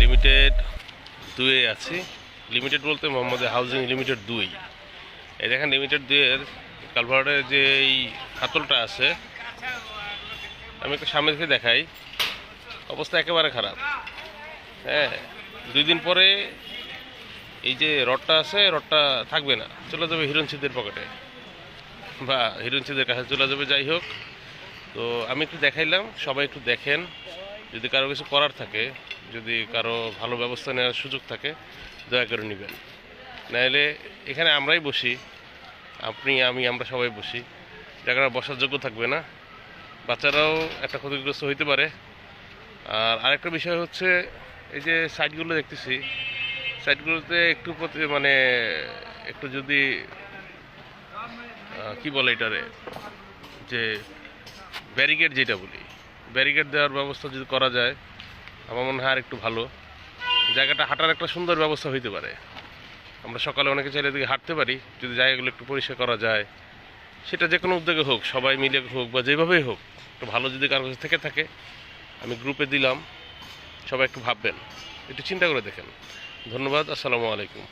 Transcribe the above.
Limited 2-এ আছি। Limited বলতে Mohammad housing limited 2। এই দেখেন লিমিটেড 2-এর কালভার্টের যে এই হাতলটা আছে, আমি একটু সামনে থেকে দেখাই। অবস্থা একেবারে খারাপ। হ্যাঁ, 2 দিন পরে এই যে রডটা আছে, রডটা থাকবে না, চলে যাবে হিরণচিদের পকেটে বা হিরণচিদের কাছে চলে যাবে। যাই হোক, তো আমি একটু দেখাইলাম, সবাই একটু দেখেন। যদি কারো কিছু করার থাকে, যদি কারো ভালো ব্যবস্থা নেওয়ার সুযোগ থাকে, দয়া করে নেবেন। নাহলে এখানে আমরাই বসি, আপনি আমি আমরা সবাই বসি, জায়গাটা বসার যোগ্য থাকবে না, বাচ্চারাও একটা ক্ষতিগ্রস্ত হইতে পারে। আর আরেকটা বিষয় হচ্ছে, এই যে সাইটগুলো দেখতেছি, সাইটগুলোতে একটু মানে একটু যদি কি বলে এটারে, যে ব্যারিকেড যেটা বলি, ব্যারিকেড দেওয়ার ব্যবস্থা যদি করা যায়, আমার মনে হয় আর একটু ভালো, জায়গাটা হাঁটার একটা সুন্দর ব্যবস্থা হইতে পারে। আমরা সকালে অনেকে চাইলে এদিকে হাঁটতে পারি, যদি জায়গাগুলো একটু পরিষ্কার করা যায়, সেটা যে কোনো উদ্যোগে হোক, সবাই মিলে হোক বা যেভাবেই হোক, একটু ভালো যদি কারো কাছে থেকে থাকে, আমি গ্রুপে দিলাম, সবাই একটু ভাববেন, একটু চিন্তা করে দেখেন। ধন্যবাদ। আসসালামু আলাইকুম।